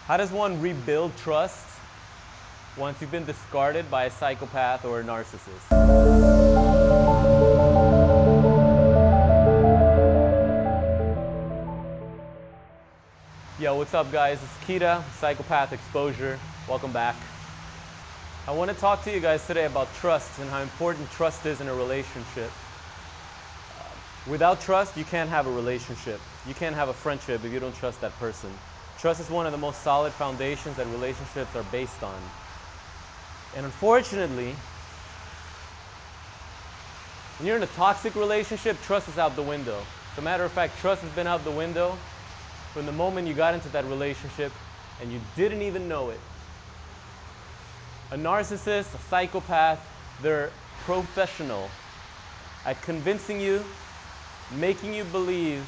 How does one rebuild trust once you've been discarded by a psychopath or a narcissist? Yo, what's up guys? It's Kita, Psychopath Exposure. Welcome back. I want to talk to you guys today about trust and how important trust is in a relationship. Without trust, you can't have a relationship. You can't have a friendship if you don't trust that person. Trust is one of the most solid foundations that relationships are based on. And unfortunately, when you're in a toxic relationship, trust is out the window. As a matter of fact, trust has been out the window from the moment you got into that relationship and you didn't even know it. A narcissist, a psychopath, they're professional at convincing you, making you believe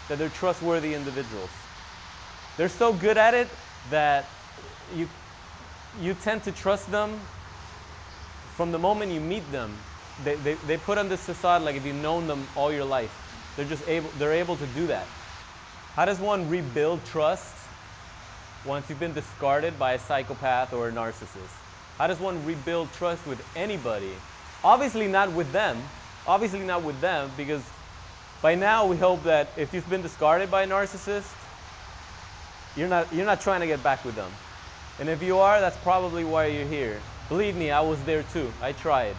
that they're trustworthy individuals. They're so good at it that you tend to trust them from the moment you meet them. They put on this facade like if you've known them all your life. They're able to do that. How does one rebuild trust once you've been discarded by a psychopath or a narcissist? How does one rebuild trust with anybody? Obviously not with them. Obviously not with them, because by now we hope that if you've been discarded by a narcissist, you're not trying to get back with them. And if you are, that's probably why you're here. Believe me, I was there too. I tried.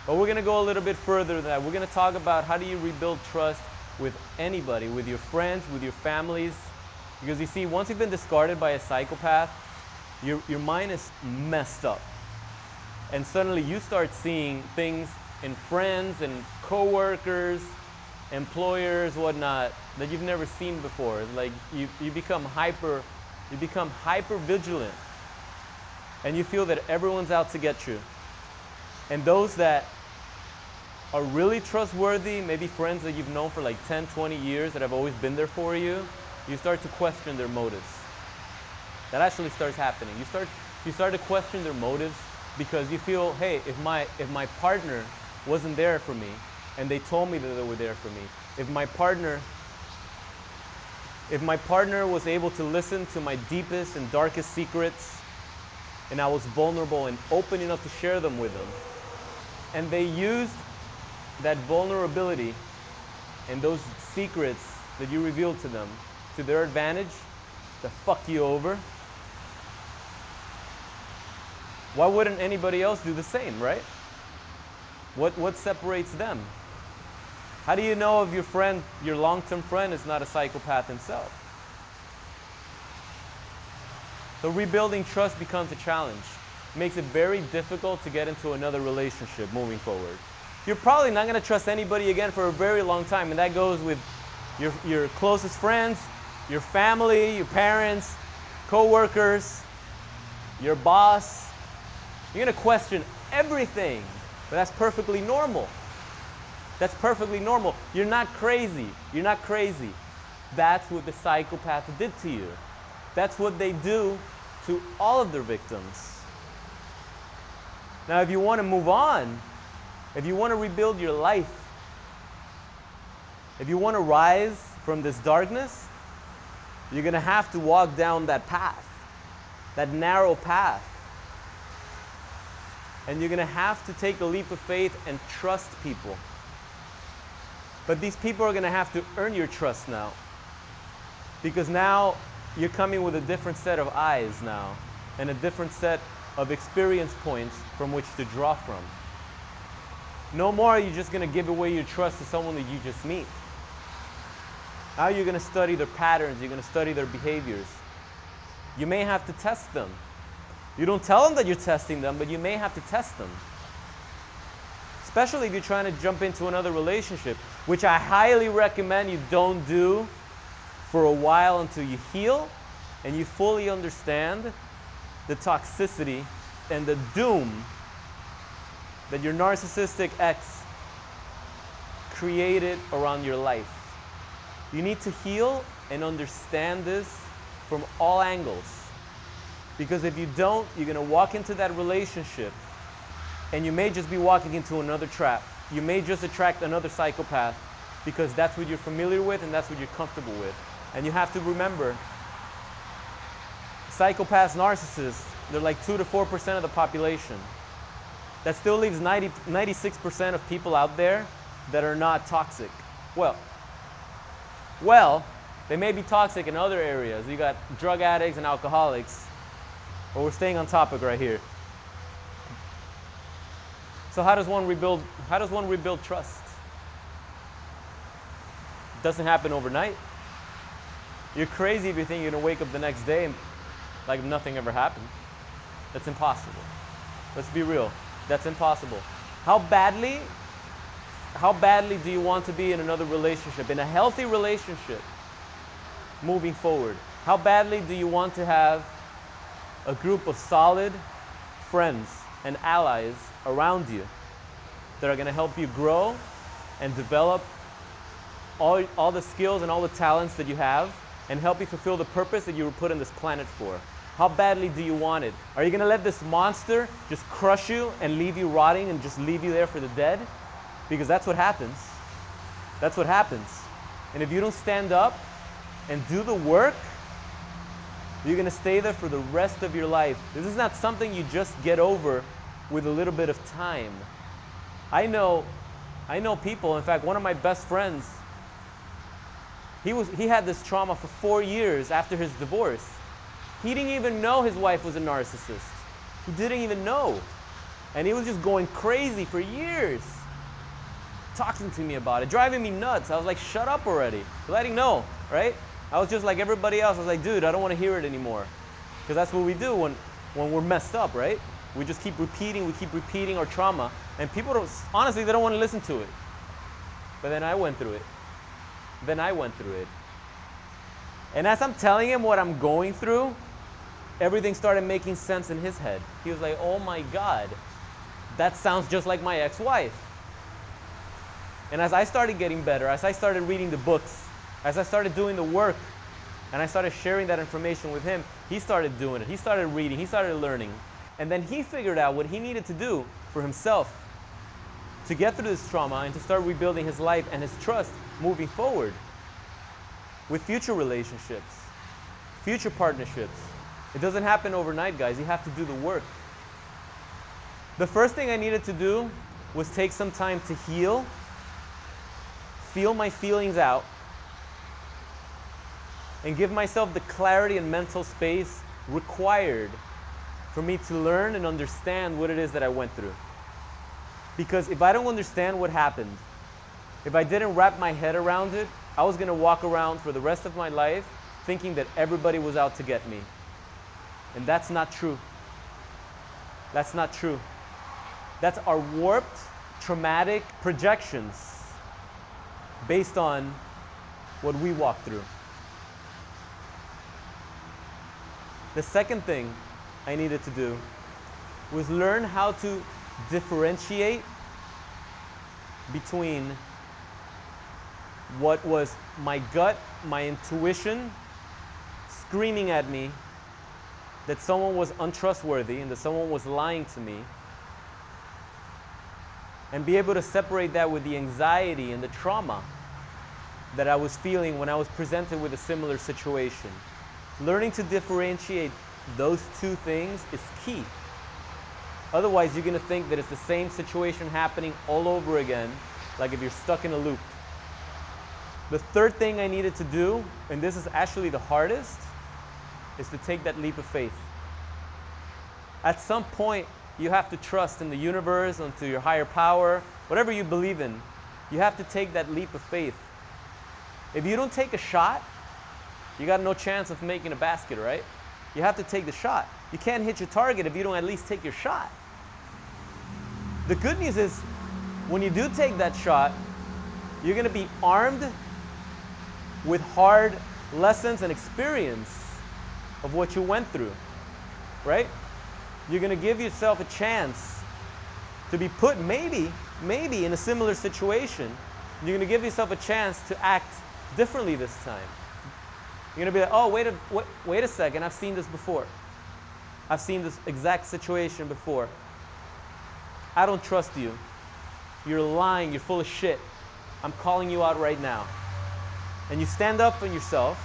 But we're going to go a little bit further than that. We're going to talk about how do you rebuild trust with anybody, with your friends, with your families. Because you see, once you've been discarded by a psychopath, your mind is messed up. And suddenly you start seeing things in friends and coworkers, employers, whatnot, that you've never seen before. Like you become hyper vigilant, and you feel that everyone's out to get you. And those that are really trustworthy, maybe friends that you've known for like 10, 20 years that have always been there for you, you start to question their motives. That actually starts happening. You start to question their motives because you feel, hey, if my partner wasn't there for me and they told me that they were there for me, if my partner was able to listen to my deepest and darkest secrets, and I was vulnerable and open enough to share them with them, and they used that vulnerability and those secrets that you revealed to them to their advantage to fuck you over, why wouldn't anybody else do the same, right? What separates them? How do you know if your friend, your long-term friend, is not a psychopath himself? So rebuilding trust becomes a challenge. It makes it very difficult to get into another relationship moving forward. You're probably not going to trust anybody again for a very long time, and that goes with your closest friends, your family, your parents, co-workers, your boss. You're going to question everything, but that's perfectly normal. That's perfectly normal. You're not crazy. You're not crazy. That's what the psychopath did to you. That's what they do to all of their victims. Now, if you want to move on, if you want to rebuild your life, if you want to rise from this darkness, you're going to have to walk down that path, that narrow path. And you're going to have to take a leap of faith and trust people. But these people are going to have to earn your trust now. Because now you're coming with a different set of eyes now, and a different set of experience points from which to draw from. No more are you just going to give away your trust to someone that you just meet. Now you're going to study their patterns, you're going to study their behaviors. You may have to test them. You don't tell them that you're testing them, but you may have to test them. Especially if you're trying to jump into another relationship, which I highly recommend you don't do for a while until you heal and you fully understand the toxicity and the doom that your narcissistic ex created around your life. You need to heal and understand this from all angles. Because if you don't, you're going to walk into that relationship and you may just be walking into another trap. You may just attract another psychopath because that's what you're familiar with and that's what you're comfortable with. And you have to remember psychopaths, narcissists, they're like 2 to 4% of the population. That still leaves 96% of people out there that are not toxic. Well, they may be toxic in other areas. You got drug addicts and alcoholics, but we're staying on topic right here. So how does one rebuild trust? It doesn't happen overnight. You're crazy if you think you're gonna wake up the next day and like nothing ever happened. That's impossible. Let's be real. That's impossible. How badly do you want to be in another relationship, in a healthy relationship, moving forward? How badly do you want to have a group of solid friends and allies around you that are going to help you grow and develop all the skills and all the talents that you have and help you fulfill the purpose that you were put on this planet for? How badly do you want it? Are you going to let this monster just crush you and leave you rotting and just leave you there for the dead? Because that's what happens. That's what happens. And if you don't stand up and do the work, you're going to stay there for the rest of your life. This is not something you just get over with a little bit of time. I know people, in fact, one of my best friends, he had this trauma for 4 years after his divorce. He didn't even know his wife was a narcissist. He didn't even know. And he was just going crazy for years, talking to me about it, driving me nuts. I was like, shut up already. Letting know, right? I was just like everybody else. I was like, dude, I don't want to hear it anymore. Because that's what we do when we're messed up, right? We just keep repeating our trauma. And people honestly, they don't want to listen to it. But then I went through it. And as I'm telling him what I'm going through, everything started making sense in his head. He was like, oh my God, that sounds just like my ex-wife. And as I started getting better, as I started reading the books, as I started doing the work, and I started sharing that information with him, he started doing it. He started reading, he started learning. And then he figured out what he needed to do for himself to get through this trauma and to start rebuilding his life and his trust moving forward with future relationships, future partnerships. It doesn't happen overnight, guys. You have to do the work. The first thing I needed to do was take some time to heal, feel my feelings out, and give myself the clarity and mental space required for me to learn and understand what it is that I went through. Because if I don't understand what happened, if I didn't wrap my head around it, I was going to walk around for the rest of my life thinking that everybody was out to get me. And that's not true. That's not true. That's our warped, traumatic projections based on what we walked through. The second thing I needed to do was learn how to differentiate between what was my gut, my intuition, screaming at me that someone was untrustworthy and that someone was lying to me, and be able to separate that with the anxiety and the trauma that I was feeling when I was presented with a similar situation. Learning to differentiate those two things is key. Otherwise, you're going to think that it's the same situation happening all over again, like if you're stuck in a loop. The third thing I needed to do, and this is actually the hardest, is to take that leap of faith. At some point, you have to trust in the universe, into your higher power, whatever you believe in. You have to take that leap of faith. If you don't take a shot, you got no chance of making a basket, right? You have to take the shot. You can't hit your target if you don't at least take your shot. The good news is, when you do take that shot, you're going to be armed with hard lessons and experience of what you went through, right? You're going to give yourself a chance to be put maybe in a similar situation. You're going to give yourself a chance to act differently this time. You're going to be like, oh, wait a second, I've seen this before. I've seen this exact situation before. I don't trust you. You're lying, you're full of shit. I'm calling you out right now. And you stand up for yourself,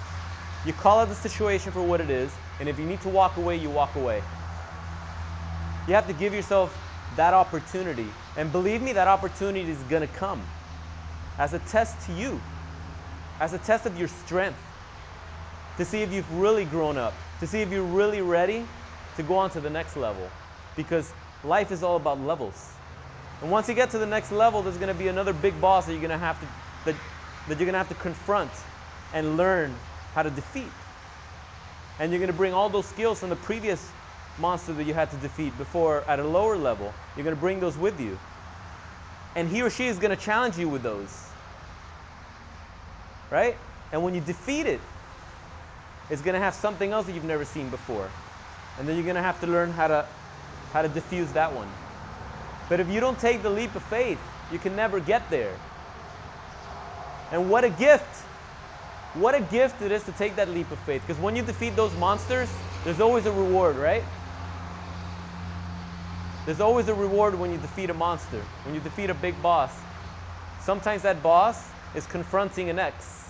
You call out the situation for what it is, and if you need to walk away, you walk away. You have to give yourself that opportunity. And believe me, that opportunity is gonna come as a test to you, as a test of your strength, to see if you've really grown up, to see if you're really ready to go on to the next level. Because life is all about levels. And once you get to the next level, there's gonna be another big boss that you're gonna have to confront and learn how to defeat. And you're gonna bring all those skills from the previous monster that you had to defeat before at a lower level. You're gonna bring those with you. And he or she is gonna challenge you with those. Right? And when you defeat it, it's gonna have something else that you've never seen before. And then you're gonna have to learn how to diffuse that one. But if you don't take the leap of faith, you can never get there. And what a gift! What a gift it is to take that leap of faith. Because when you defeat those monsters, there's always a reward, right? There's always a reward when you defeat a monster, when you defeat a big boss. Sometimes that boss is confronting an ex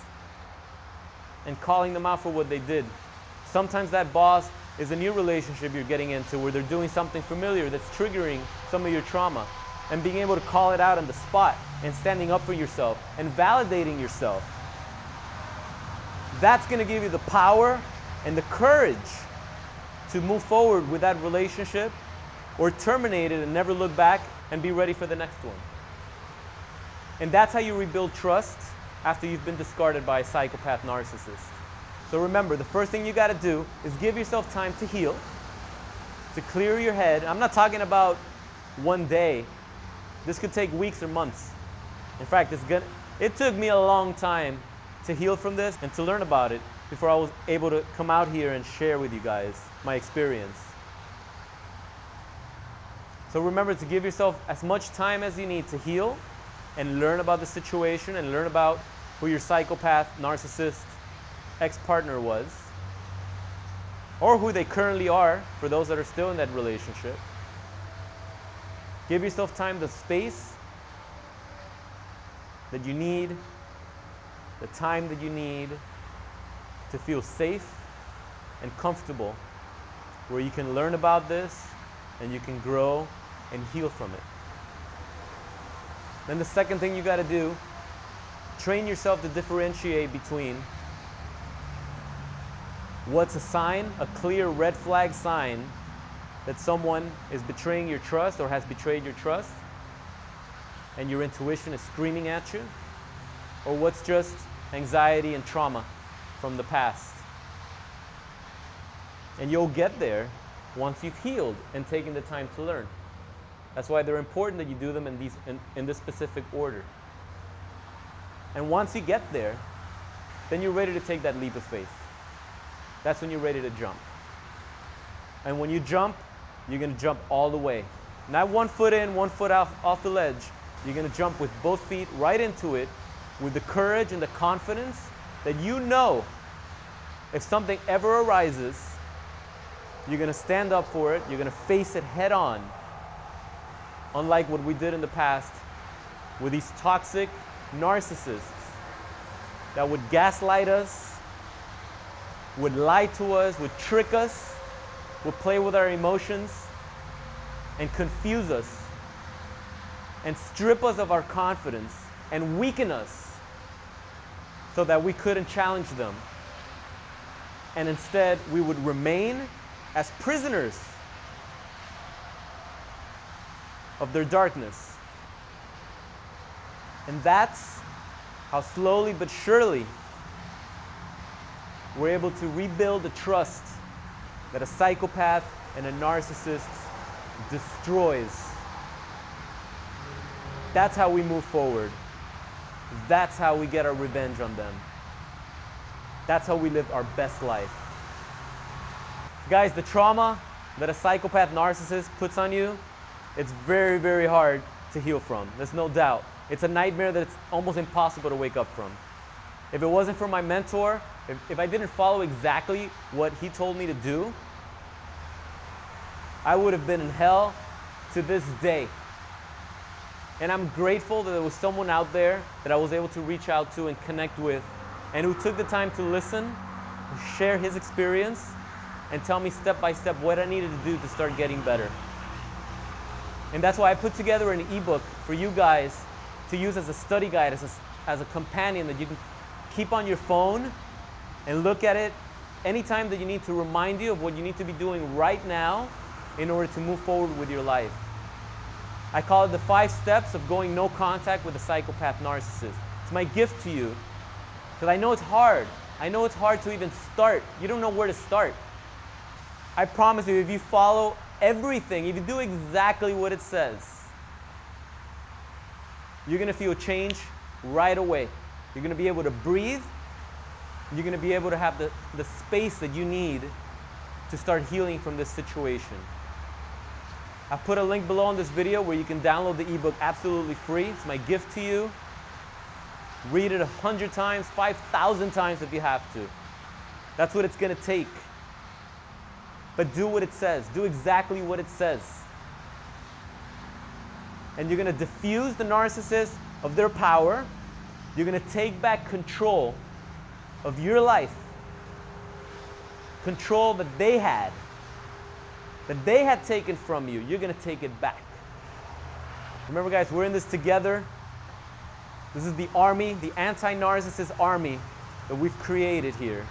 and calling them out for what they did. Sometimes that boss is a new relationship you're getting into where they're doing something familiar that's triggering some of your trauma, and being able to call it out on the spot and standing up for yourself and validating yourself. That's going to give you the power and the courage to move forward with that relationship, or terminate it and never look back and be ready for the next one. And that's how you rebuild trust after you've been discarded by a psychopath narcissist. So remember, the first thing you got to do is give yourself time to heal, to clear your head. I'm not talking about one day. This could take weeks or months. In fact, it took me a long time to heal from this and to learn about it before I was able to come out here and share with you guys my experience. So remember to give yourself as much time as you need to heal and learn about the situation and learn about who your psychopath, narcissist, ex-partner was, or who they currently are for those that are still in that relationship. Give yourself time, the space that you need, the time that you need to feel safe and comfortable, where you can learn about this and you can grow and heal from it. Then the second thing you got to do, train yourself to differentiate between what's a sign, a clear red flag sign that someone is betraying your trust or has betrayed your trust, and your intuition is screaming at you, or what's just anxiety and trauma from the past. And you'll get there once you've healed and taken the time to learn. That's why they're important that you do them in this specific order. And once you get there, then you're ready to take that leap of faith. That's when you're ready to jump. And when you jump, you're going to jump all the way. Not 1 foot in, 1 foot off the ledge. You're going to jump with both feet right into it with the courage and the confidence that you know if something ever arises, you're going to stand up for it, you're going to face it head on. Unlike what we did in the past with these toxic narcissists that would gaslight us, would lie to us, would trick us, would play with our emotions and confuse us and strip us of our confidence and weaken us so that we couldn't challenge them. And instead, we would remain as prisoners of their darkness. And that's how slowly but surely we're able to rebuild the trust that a psychopath and a narcissist destroys. That's how we move forward. That's how we get our revenge on them. That's how we live our best life. Guys, the trauma that a psychopath narcissist puts on you, it's very, very hard to heal from. There's no doubt. It's a nightmare that it's almost impossible to wake up from. If it wasn't for my mentor, if I didn't follow exactly what he told me to do, I would have been in hell to this day. And I'm grateful that there was someone out there that I was able to reach out to and connect with, and who took the time to listen share his experience and tell me step by step what I needed to do to start getting better. And that's why I put together an ebook for you guys to use as a study guide, as a companion that you can keep on your phone and look at it anytime that you need to remind you of what you need to be doing right now in order to move forward with your life. I call it the 5 steps of going no contact with a psychopath narcissist. It's my gift to you because I know it's hard. I know it's hard to even start. You don't know where to start. I promise you, if you follow everything, if you do exactly what it says, you're going to feel change right away. You're going to be able to breathe. You're going to be able to have the space that you need to start healing from this situation. I put a link below in this video where you can download the ebook absolutely free. It's my gift to you. Read it 100 times, 5,000 times if you have to. That's what it's going to take. But do what it says. Do exactly what it says. And you're going to diffuse the narcissist of their power. You're going to take back control of your life. Control that they had taken from you. You're going to take it back. Remember, guys, we're in this together. This is the army, the anti-narcissist army that we've created here.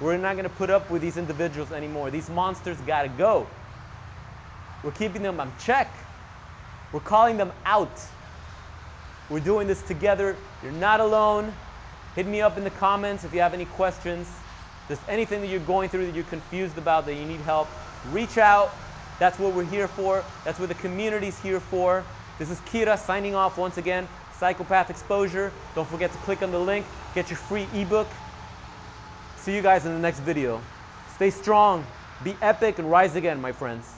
We're not going to put up with these individuals anymore. These monsters got to go. We're keeping them on check. We're calling them out. We're doing this together. You're not alone. Hit me up in the comments if you have any questions. If there's anything that you're going through that you're confused about, that you need help, reach out. That's what we're here for. That's what the community's here for. This is Kira signing off once again. Psychopath Exposure. Don't forget to click on the link. Get your free ebook. See you guys in the next video. Stay strong, be epic, and rise again, my friends.